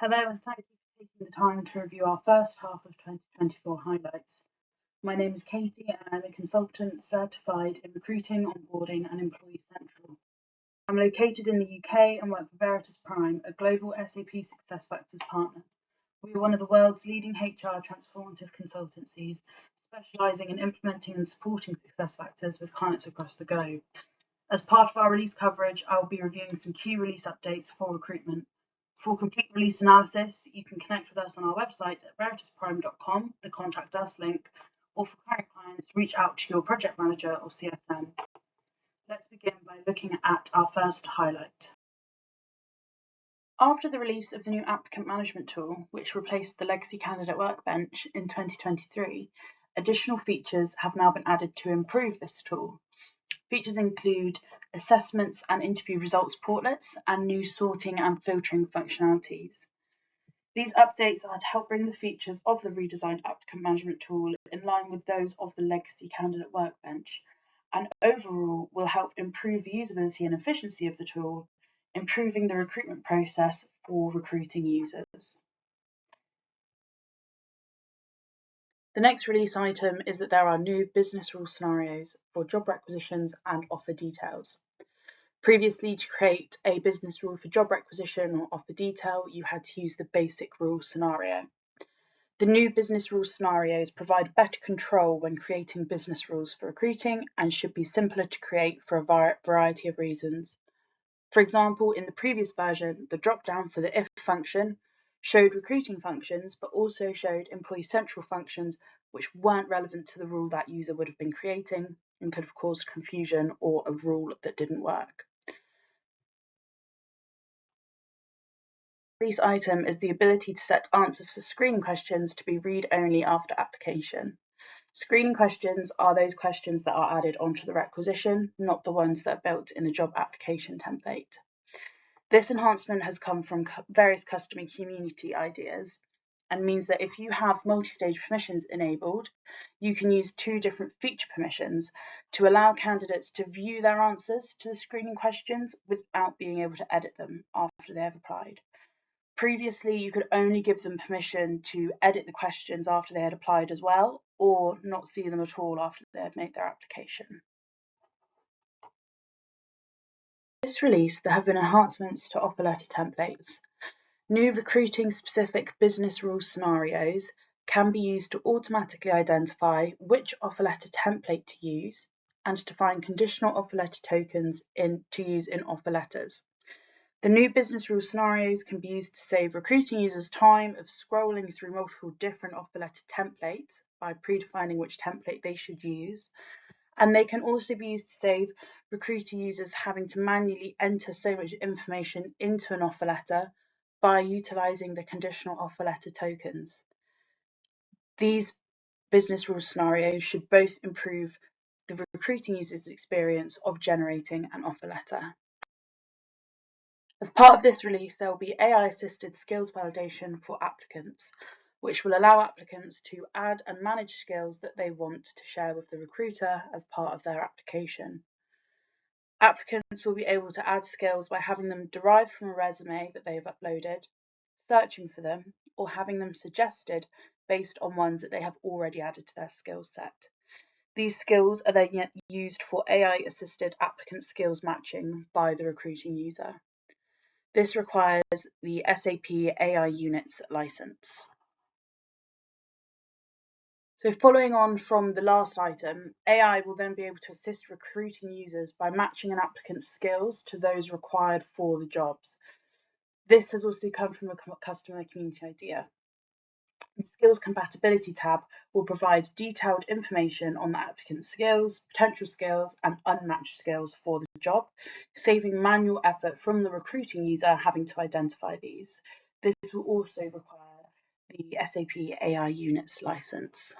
Hello and thank you for taking the time to review our first half of 2024 highlights. My name is Katie and I'm a consultant certified in recruiting, onboarding and employee central. I'm located in the UK and work for Veritas Prime, a global SAP SuccessFactors partner. We are one of the world's leading HR transformative consultancies, specialising in implementing and supporting SuccessFactors with clients across the globe. As part of our release coverage, I will be reviewing some key release updates for recruitment. For complete release analysis, you can connect with us on our website at veritasprime.com, the Contact Us link, or for current clients, reach out to your project manager or CSM. Let's begin by looking at our first highlight. After the release of the new applicant management tool, which replaced the legacy candidate workbench in 2023, additional features have now been added to improve this tool. Features include assessments and interview results portlets and new sorting and filtering functionalities. These updates are to help bring the features of the redesigned applicant management tool in line with those of the legacy candidate workbench, and overall will help improve the usability and efficiency of the tool, improving the recruitment process for recruiting users. The next release item is that there are new business rule scenarios for job requisitions and offer details. Previously, to create a business rule for job requisition or offer detail, you had to use the basic rule scenario. The new business rule scenarios provide better control when creating business rules for recruiting and should be simpler to create for a variety of reasons. For example, in the previous version, the drop-down for the if function showed recruiting functions, but also showed employee central functions which weren't relevant to the rule that user would have been creating and could have caused confusion or a rule that didn't work. This item is the ability to set answers for screening questions to be read-only after application. Screening questions are those questions that are added onto the requisition, not the ones that are built in the job application template. This enhancement has come from various customer community ideas and means that if you have multi-stage permissions enabled, you can use two different feature permissions to allow candidates to view their answers to the screening questions without being able to edit them after they have applied. Previously, you could only give them permission to edit the questions after they had applied as well, or not see them at all after they had made their application. This release, there have been enhancements to offer letter templates. New recruiting-specific business rule scenarios can be used to automatically identify which offer letter template to use and to find conditional offer letter tokens to use in offer letters. The new business rule scenarios can be used to save recruiting users time of scrolling through multiple different offer letter templates by predefining which template they should use. And they can also be used to save recruiter users having to manually enter so much information into an offer letter by utilising the conditional offer letter tokens. These business rule scenarios should both improve the recruiting user's experience of generating an offer letter. As part of this release, there will be AI-assisted skills validation for applicants, which will allow applicants to add and manage skills that they want to share with the recruiter as part of their application. Applicants will be able to add skills by having them derived from a resume that they have uploaded, searching for them, or having them suggested based on ones that they have already added to their skill set. These skills are then used for AI-assisted applicant skills matching by the recruiting user. This requires the SAP AI Units license. So following on from the last item, AI will then be able to assist recruiting users by matching an applicant's skills to those required for the jobs. This has also come from a customer community idea. The Skills Compatibility tab will provide detailed information on the applicant's skills, potential skills, and unmatched skills for the job, saving manual effort from the recruiting user having to identify these. This will also require the SAP AI Units license.